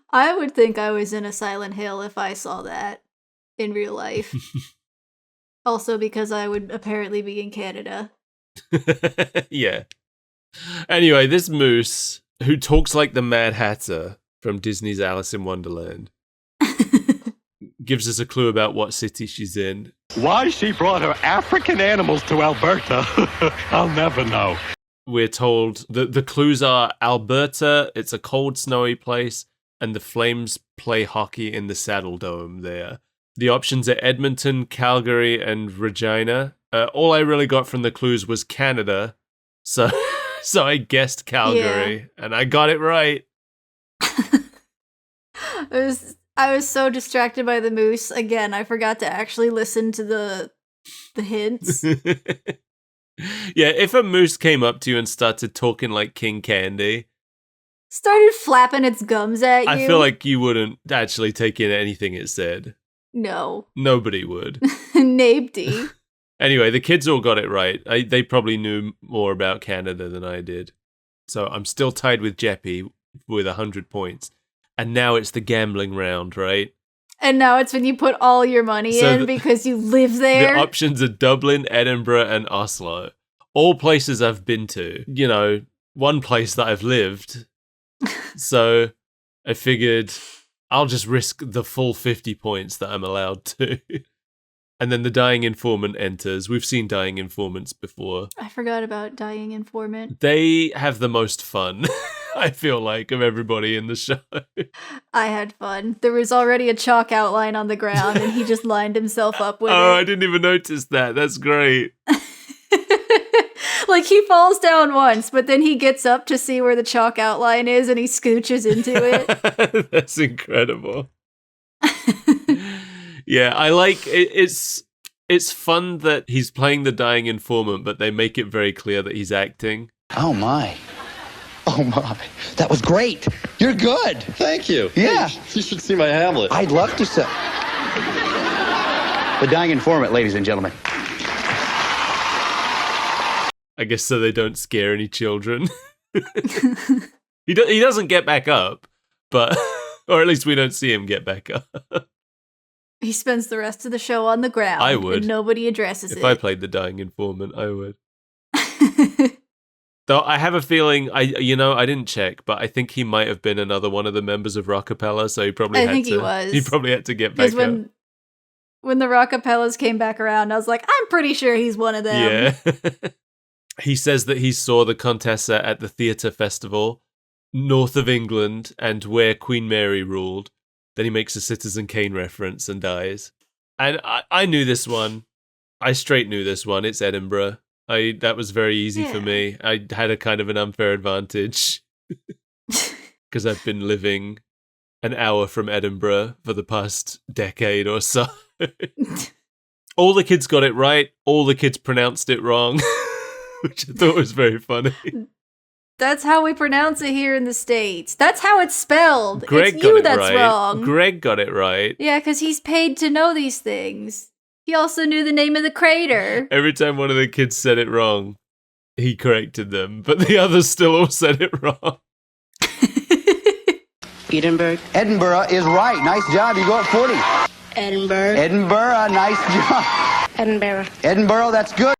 I would think I was in a Silent Hill if I saw that in real life. Also because I would apparently be in Canada. Yeah. Anyway, this moose, who talks like the Mad Hatter from Disney's Alice in Wonderland, gives us a clue about what city she's in. Why she brought her African animals to Alberta, I'll never know. We're told the clues are Alberta, it's a cold, snowy place, and the Flames play hockey in the Saddle Dome there. The options are Edmonton, Calgary, and Regina. All I really got from the clues was Canada, so I guessed Calgary, and I got it right. I was so distracted by the moose. Again, I forgot to actually listen to the hints. Yeah, if a moose came up to you and started talking like King Candy, started flapping its gums at you, I feel like you wouldn't actually take in anything it said. No. Nobody would. Nabedy. Anyway, the kids all got it right. They probably knew more about Canada than I did. So I'm still tied with Jeppy with 100 points. And now it's the gambling round, right? And now it's when you put all your money in because you live there. The options are Dublin, Edinburgh, and Oslo. All places I've been to. You know, one place that I've lived. So I figured I'll just risk the full 50 points that I'm allowed to. And then the dying informant enters. We've seen dying informants before. I forgot about dying informant. They have the most fun, I feel like, of everybody in the show. I had fun. There was already a chalk outline on the ground, and he just lined himself up with it. I didn't even notice that. That's great. Like, he falls down once, but then he gets up to see where the chalk outline is, and he scooches into it. That's incredible. Yeah, I like it. It's fun that he's playing the dying informant, but they make it very clear that he's acting. Oh, my. Oh, my. That was great. You're good. Thank you. Yeah. Hey, you should see my Hamlet. I'd love to see. The dying informant, ladies and gentlemen. I guess so they don't scare any children. He doesn't get back up, but or at least we don't see him get back up. He spends the rest of the show on the ground. I would. And nobody addresses it. If I played the dying informant, I would. Though I have a feeling, I didn't check, but I think he might have been another one of the members of Rockapella, so he probably he was. He probably had to get back up. When the Rockapellas came back around, I was like, I'm pretty sure he's one of them. Yeah. He says that he saw the Contessa at the theatre festival north of England and where Queen Mary ruled. Then he makes a Citizen Kane reference and dies. And I knew this one. I straight knew this one. It's Edinburgh. That was very easy for me. I had a kind of an unfair advantage because I've been living an hour from Edinburgh for the past decade or so. All the kids got it right. All the kids pronounced it wrong, which I thought was very funny. That's how we pronounce it here in the States. That's how it's spelled. Greg it's got you it that's right. wrong. Greg got it right. Yeah, because he's paid to know these things. He also knew the name of the crater. Every time one of the kids said it wrong, he corrected them, but the others still all said it wrong. Edinburgh. Edinburgh is right. Nice job. You go at 40. Edinburgh. Edinburgh, nice job. Edinburgh. Edinburgh, that's good.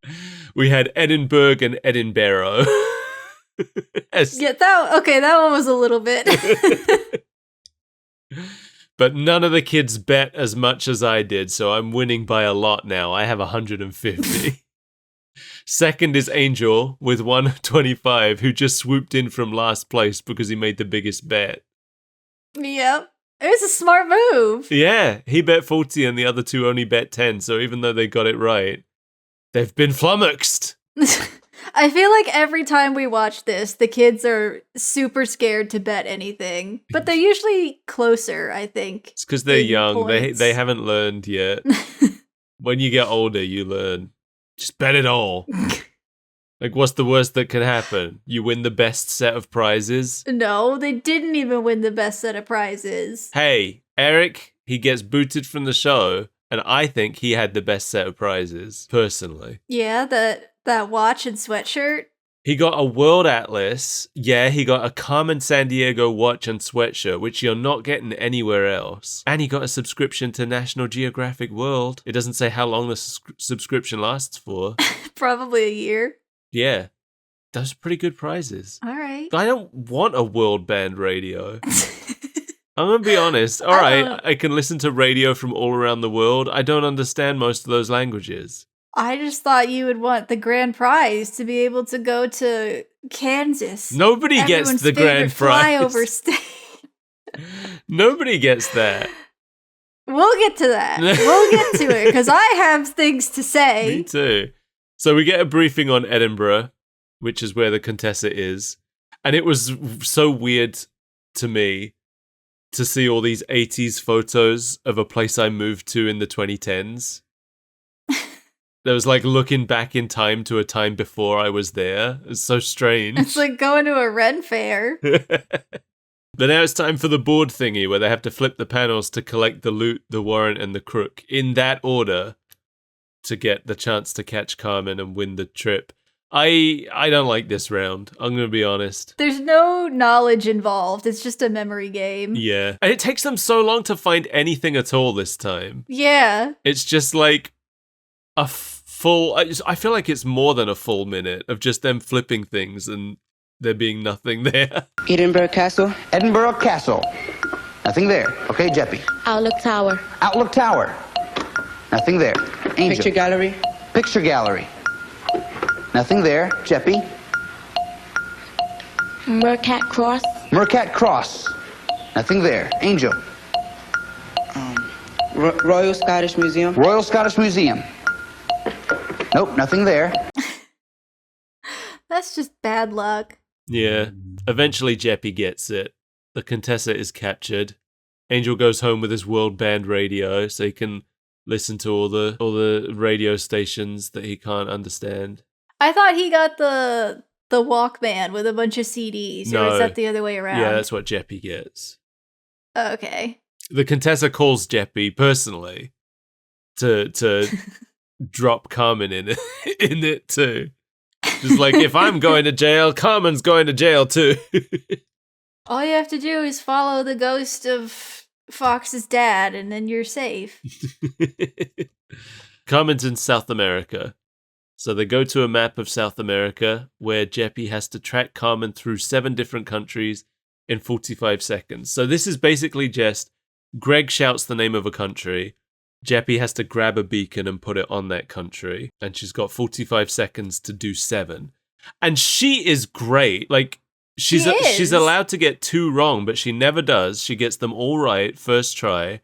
We had Edinburgh and Edinburgh. Yeah, that one was a little bit. But none of the kids bet as much as I did, so I'm winning by a lot now. I have 150. Second is Angel with 125, who just swooped in from last place because he made the biggest bet. Yep. It was a smart move. Yeah, he bet 40 and the other two only bet 10, so even though they got it right, they've been flummoxed. I feel like every time we watch this, the kids are super scared to bet anything. But they're usually closer, I think. It's because they're young. Points. They haven't learned yet. When you get older, you learn. Just bet it all. Like, what's the worst that can happen? You win the best set of prizes? No, they didn't even win the best set of prizes. Hey, Eric, he gets booted from the show, and I think he had the best set of prizes, personally. Yeah, that watch and sweatshirt. He got a World Atlas. Yeah, he got a Carmen Sandiego watch and sweatshirt, which you're not getting anywhere else. And he got a subscription to National Geographic World. It doesn't say how long the subscription lasts for. Probably a year. Yeah, those are pretty good prizes. All right. I don't want a world band radio. I'm going to be honest. All right, I can listen to radio from all around the world. I don't understand most of those languages. I just thought you would want the grand prize to be able to go to Kansas. Nobody gets the grand prize. Flyover state. Nobody gets that. We'll get to that. We'll get to it because I have things to say. Me too. So we get a briefing on Edinburgh, which is where the Contessa is. And it was so weird to me to see all these 80s photos of a place I moved to in the 2010s. There was like looking back in time to a time before I was there. It's so strange. It's like going to a Ren fair. But now it's time for the board thingy where they have to flip the panels to collect the loot, the warrant, and the crook in that order to get the chance to catch Carmen and win the trip. I don't like this round. I'm going to be honest. There's no knowledge involved. It's just a memory game. Yeah. And it takes them so long to find anything at all this time. Yeah. It's just like a full... I feel like it's more than a full minute of just them flipping things and there being nothing there. Edinburgh Castle. Edinburgh Castle. Nothing there. Okay, Jeppy. Outlook Tower. Outlook Tower. Nothing there. Angel. Picture gallery. Picture gallery. Nothing there. Jeppy. Mercat Cross. Mercat Cross. Nothing there. Angel. Royal Scottish Museum. Royal Scottish Museum. Nope, nothing there. That's just bad luck. Yeah. Eventually, Jeppy gets it. The Contessa is captured. Angel goes home with his world band radio so he can listen to all the radio stations that he can't understand. I thought he got the Walkman with a bunch of CDs, or is that the other way around? Yeah, that's what Jeppy gets. Okay. The Contessa calls Jeppy personally to drop Carmen in it too. Just like, if I'm going to jail, Carmen's going to jail too. All you have to do is follow the ghost of Fox's dad, and then you're safe. Carmen's in South America. So they go to a map of South America where Jeppy has to track Carmen through 7 different countries in 45 seconds. So this is basically just Greg shouts the name of a country. Jeppy has to grab a beacon and put it on that country. And she's got 45 seconds to do 7. And she is great. Like, she's allowed to get 2 wrong, but she never does. She gets them all right first try.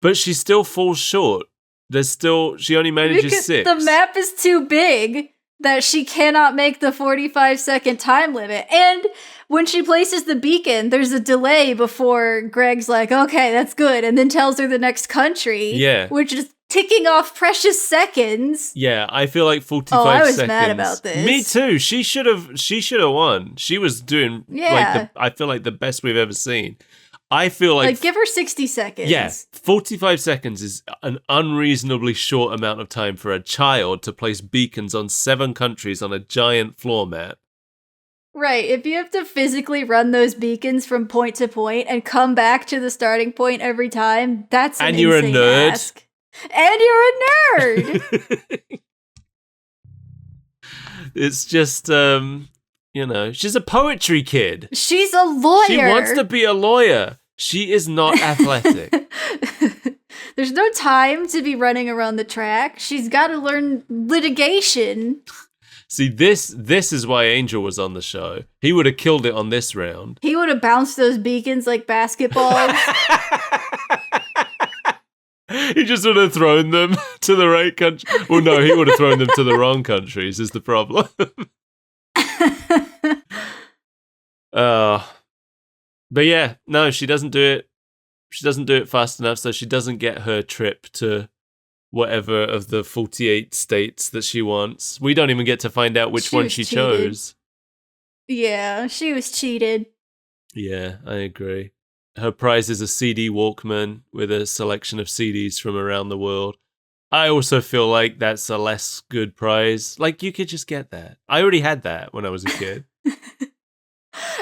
But she still falls short. She only manages because 6. The map is too big that she cannot make the 45-second time limit. And when she places the beacon, there's a delay before Greg's like, okay, that's good, and then tells her the next country. Yeah. Which is ticking off precious seconds. Yeah, I feel like 45 seconds. I was seconds. mad about this. Me too. She should have won. She was doing I feel like the best we've ever seen. I feel like give her 60 seconds. Yeah, 45 seconds is an unreasonably short amount of time for a child to place beacons on 7 countries on a giant floor mat. Right, if you have to physically run those beacons from point to point and come back to the starting point every time, that's an you're insane a nerd. Ask. And you're a nerd! It's just, she's a poetry kid. She's a lawyer. She wants to be a lawyer. She is not athletic. There's no time to be running around the track. She's got to learn litigation. See, this is why Angel was on the show. He would have killed it on this round. He would have bounced those beacons like basketballs. He just would have thrown them to the right country. Well, no, he would have thrown them to the wrong countries is the problem. But yeah, no, she doesn't do it. She doesn't do it fast enough, so she doesn't get her trip to whatever of the 48 states that she wants. We don't even get to find out which one she chose. Yeah, she was cheated. Yeah, I agree. Her prize is a CD Walkman with a selection of CDs from around the world. I also feel like that's a less good prize. Like, you could just get that. I already had that when I was a kid.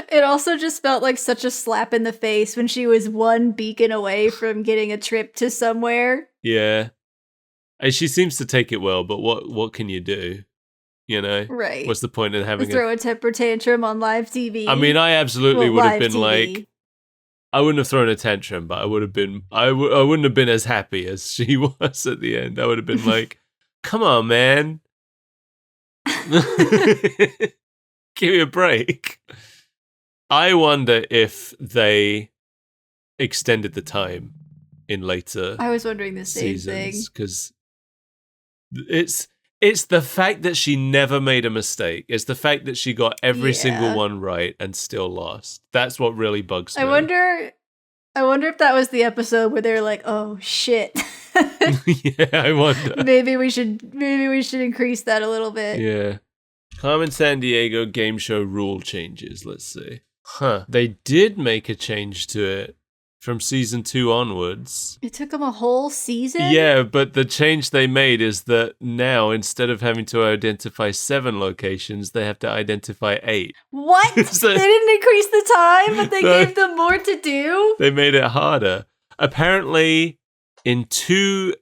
It also just felt like such a slap in the face when she was one beacon away from getting a trip to somewhere. Yeah. And she seems to take it well, but what can you do? You know? Right. What's the point in having throw a temper tantrum on live TV? I mean, I absolutely would have been TV. like, I wouldn't have thrown a tantrum, but I would have been, I wouldn't have been as happy as she was at the end. I would have been like, come on, man. Give me a break. I wonder if they extended the time in later I was wondering the same seasons, because it's the fact that she never made a mistake. It's the fact that she got every single one right and still lost. That's what really bugs me. I wonder if that was the episode where they're like, "Oh shit." Yeah, I wonder. Maybe we should increase that a little bit. Yeah. Carmen Sandiego game show rule changes, let's see. They did make a change to it from season 2 onwards. It took them a whole season? Yeah, but the change they made is that now, instead of having to identify 7 locations, they have to identify 8. What? So, they didn't increase the time, but they gave them more to do? They made it harder. Apparently, in 2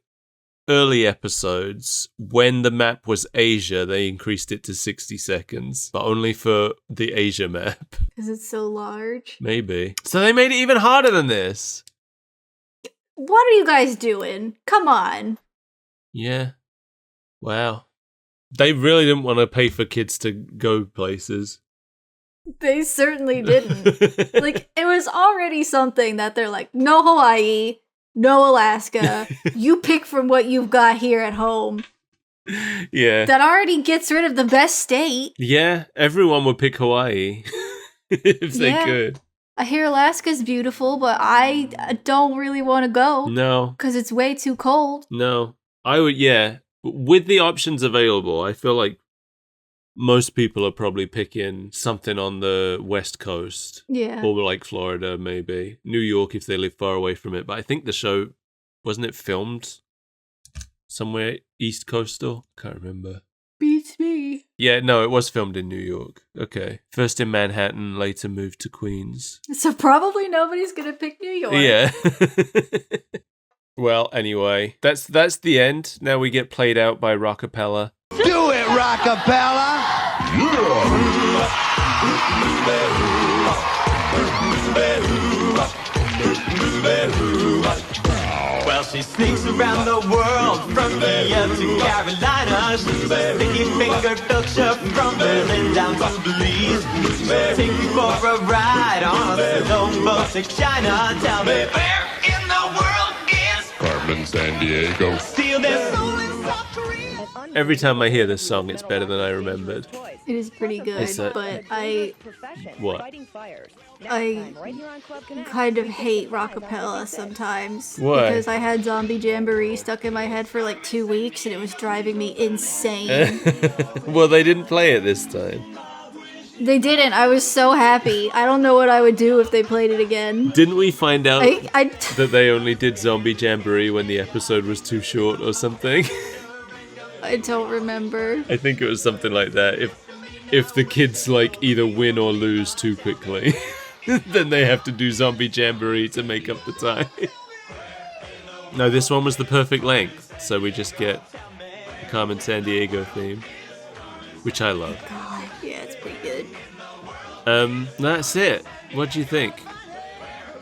early episodes, when the map was Asia, they increased it to 60 seconds, but only for the Asia map. Because it's so large? Maybe. So they made it even harder than this. What are you guys doing? Come on. Yeah. Wow. They really didn't want to pay for kids to go places. They certainly didn't. Like, it was already something that they're like, no Hawaii, no Alaska. You pick from what you've got here at home. Yeah. That already gets rid of the best state. Yeah, everyone would pick Hawaii if they could. I hear Alaska's beautiful, but I don't really want to go. No. Because it's way too cold. No. I would, yeah. With the options available, I feel like most people are probably picking something on the West Coast. Yeah. Or like Florida, maybe. New York if they live far away from it. But I think the show, wasn't it filmed somewhere East Coastal? Can't remember. Beats me. Yeah, no, it was filmed in New York. Okay. First in Manhattan, later moved to Queens. So probably nobody's going to pick New York. Yeah. Well, anyway, that's the end. Now we get played out by Rockapella. Do it, Rockapella! Well, she sneaks around the world from India to Carolina. She's a sticky finger culture from Berlin down to Belize. She'll take you for a ride on a slow boat to China. Tell me where in the world is Carmen Sandiego. Steal this soul in South Korea. Every time I hear this song, it's better than I remembered. It is pretty good, but What? I kind of hate Rockapella sometimes. Why? Because I had Zombie Jamboree stuck in my head for like 2 weeks and it was driving me insane. Well, they didn't play it this time. They didn't. I was so happy. I don't know what I would do if they played it again. Didn't we find out I that they only did Zombie Jamboree when the episode was too short or something? I don't remember. I think it was something like that. If the kids like either win or lose too quickly, then they have to do Zombie Jamboree to make up the time. No, this one was the perfect length, so we just get the Carmen Sandiego theme, which I love. God, yeah, it's pretty good. That's it. What do you think?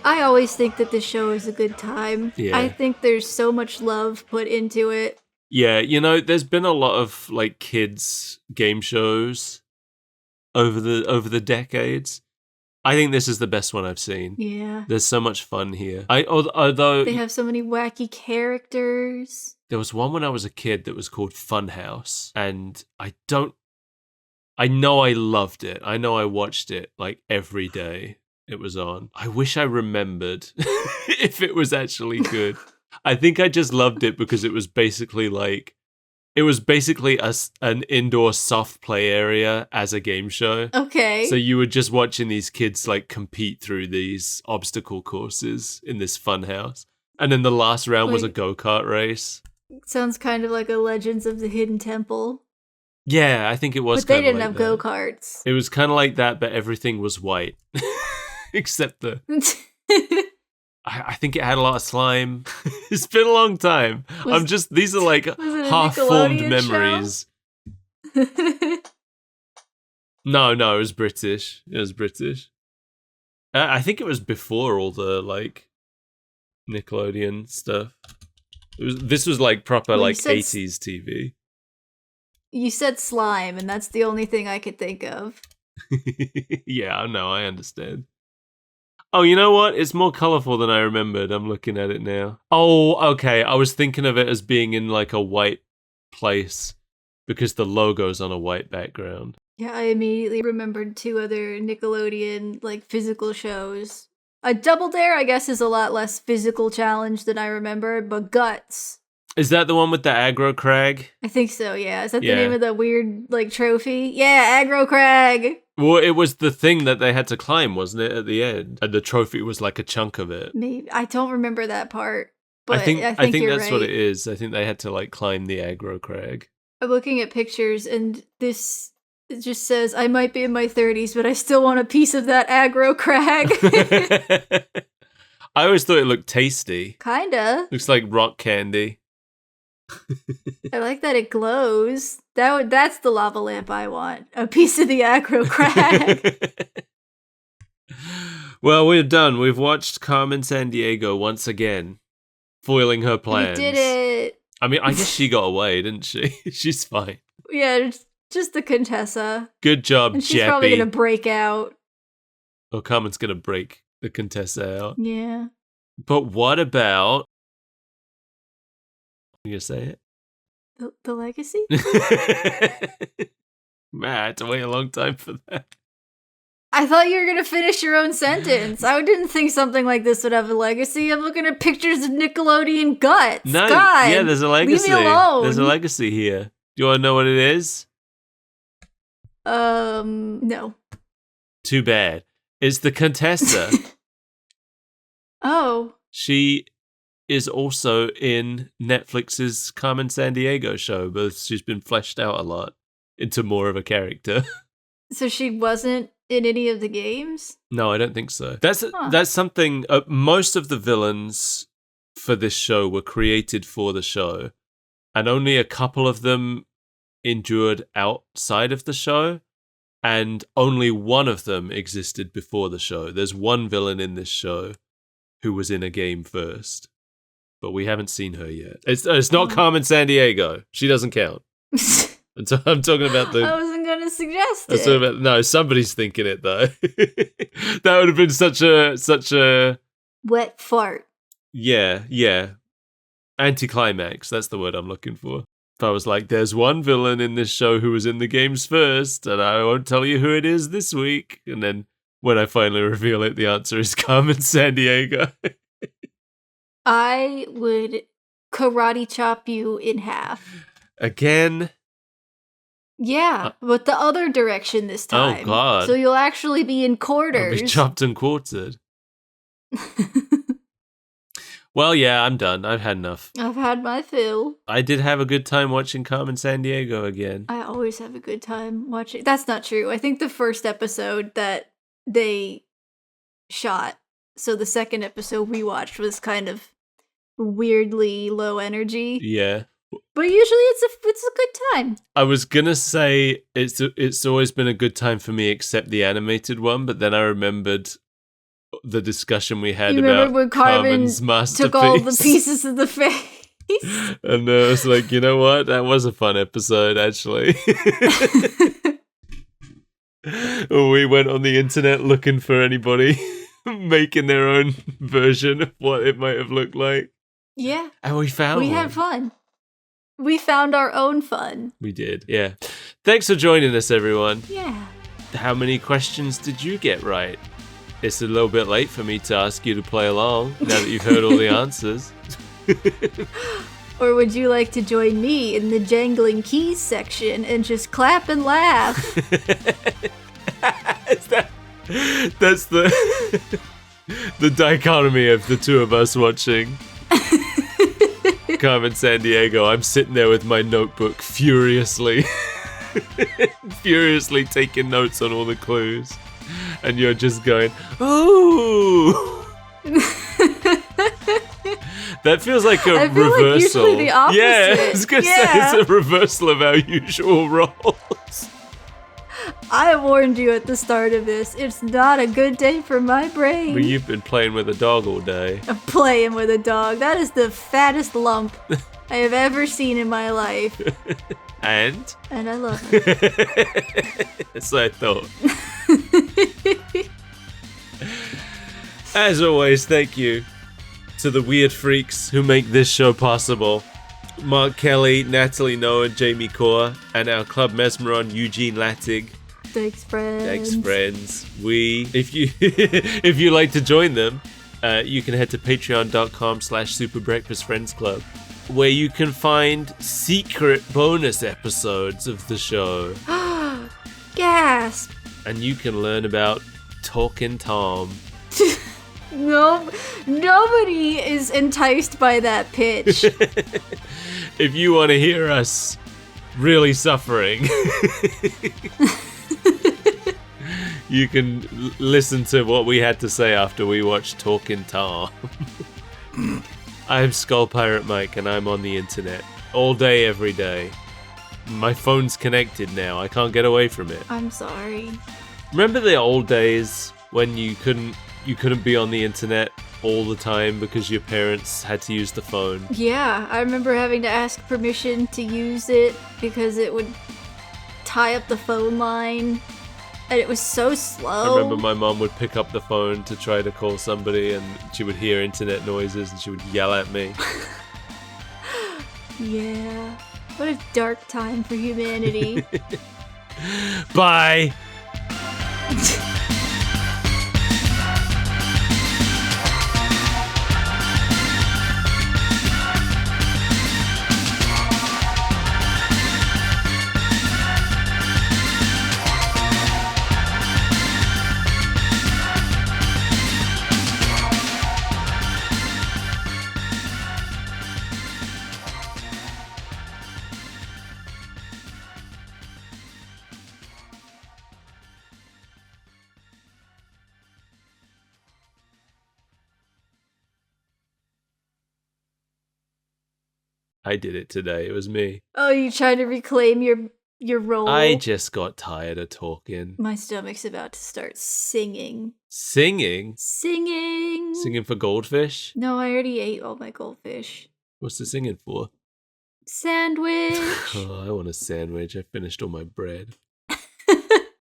I always think that the show is a good time. Yeah. I think there's so much love put into it. Yeah, you know, there's been a lot of like kids game shows over the decades. I think this is the best one I've seen. Yeah. There's so much fun here. Although They have so many wacky characters. there was one when I was a kid that was called Funhouse, and I know I loved it. I know I watched it like every day it was on. I wish I remembered if it was actually good. I think I just loved it because it was basically an indoor soft play area as a game show. Okay. So you were just watching these kids like compete through these obstacle courses in this fun house. And then the last round was a go-kart race. Sounds kind of like a Legends of the Hidden Temple. Yeah, I think it was. But they kinda didn't like have that. go-karts. It was kind of like that, but everything was white. Except the... I think it had a lot of slime. It's been a long time. These are like half-formed memories. No, it was British. I think it was before all the like Nickelodeon stuff. This was like proper like 80s TV. You said slime, and that's the only thing I could think of. Yeah, no, I understand. Oh, you know what? It's more colorful than I remembered. I'm looking at it now. Oh, okay. I was thinking of it as being in like a white place because the logo's on a white background. Yeah, I immediately remembered 2 other Nickelodeon like physical shows. Double Dare, I guess, is a lot less physical challenge than I remember, but Guts. Is that the one with the aggro crag? I think so, yeah. Is that the name of the weird like trophy? Yeah, aggro crag. Well, it was the thing that they had to climb, wasn't it, at the end? And the trophy was like a chunk of it. Maybe I don't remember that part, but I think you're that's right. what it is. I think they had to like climb the aggro crag. I'm looking at pictures, and this it just says, I might be in my 30s, but I still want a piece of that aggro crag. I always thought it looked tasty. Kinda. Looks like rock candy. I like that it glows. That's the lava lamp I want. A piece of the aggro crag. Well, we're done. We've watched Carmen Sandiego once again, foiling her plans. We did it. I mean, I guess she got away, didn't she? She's fine. Yeah, it's just the Contessa. Good job, And she's Jeppy. probably gonna break out. Oh, Carmen's gonna break the Contessa out. Yeah. But what about... You gonna say it? The legacy? Man, I had to wait a long time for that. I thought you were gonna finish your own sentence. I didn't think something like this would have a legacy. I'm looking at pictures of Nickelodeon guts. No, God, yeah, there's a legacy. Leave me alone. There's a legacy here. Do you want to know what it is? No. Too bad. It's the Contessa. Oh. She is also in Netflix's Carmen Sandiego show, but she's been fleshed out a lot into more of a character. So she wasn't in any of the games? No, I don't think so. That's something. Most of the villains for this show were created for the show, and only a couple of them endured outside of the show, and only one of them existed before the show. There's one villain in this show who was in a game first, but we haven't seen her yet. It's not Carmen Sandiego. She doesn't count. I'm talking about the... I wasn't going to suggest it. No, somebody's thinking it, though. That would have been such a... Wet fart. Yeah. Anticlimax, that's the word I'm looking for. If I was like, there's one villain in this show who was in the games first, and I won't tell you who it is this week. And then when I finally reveal it, the answer is Carmen Sandiego. I would karate chop you in half. Again? Yeah, but the other direction this time. Oh, God. So you'll actually be in quarters. I'll be chopped and quartered. Well, yeah, I'm done. I've had enough. I've had my fill. I did have a good time watching Carmen Sandiego again. I always have a good time watching. That's not true. I think the first episode that they shot, so the second episode we watched was kind of weirdly low energy. Yeah. But usually it's a good time. I was gonna say it's always been a good time for me, except the animated one. But then I remembered the discussion we had about when Carmen's masterpiece. took all the pieces of the face. And I was like, you know what? That was a fun episode, actually. We went on the internet looking for anybody making their own version of what it might have looked like. Yeah. And we found We one. had fun. We found our own fun. We did, yeah. Thanks for joining us, everyone. Yeah. How many questions did you get right? It's a little bit late for me to ask you to play along now that you've heard all the answers. Or would you like to join me in the jangling keys section and just clap and laugh? That's the dichotomy of the two of us watching Carmen Sandiego. I'm sitting there with my notebook furiously taking notes on all the clues. And you're just going, ooh. That feels like a reversal. Like usually the opposite. Yeah, I was going to say it's a reversal of our usual roles. I warned you at the start of this. It's not a good day for my brain. But you've been playing with a dog all day. I'm playing with a dog. That is the fattest lump I have ever seen in my life. And I love it. That's what I thought. As always, thank you to the weird freaks who make this show possible. Mark Kelly, Natalie Noah, Jamie Kaur, and our Club Mesmeron, Eugene Lattig. Thanks, friends. Thanks, friends. If you like to join them, you can head to patreon.com/superbreakfastfriendsclub, where you can find secret bonus episodes of the show. Gasp. And you can learn about Talking Tom. No, nobody is enticed by that pitch. If you want to hear us really suffering, you can listen to what we had to say after we watched Talking Tom. I'm Skull Pirate Mike, and I'm on the internet all day, every day. My phone's connected now. I can't get away from it. I'm sorry. Remember the old days when you couldn't be on the internet all the time because your parents had to use the phone. Yeah, I remember having to ask permission to use it because it would tie up the phone line, and it was so slow. I remember my mom would pick up the phone to try to call somebody, and she would hear internet noises, and she would yell at me. Yeah, what a dark time for humanity. Bye! I did it today. It was me. Oh, you trying to reclaim your role? I just got tired of talking. My stomach's about to start singing. Singing? Singing. Singing for goldfish? No, I already ate all my goldfish. What's the singing for? Sandwich. Oh, I want a sandwich. I finished all my bread.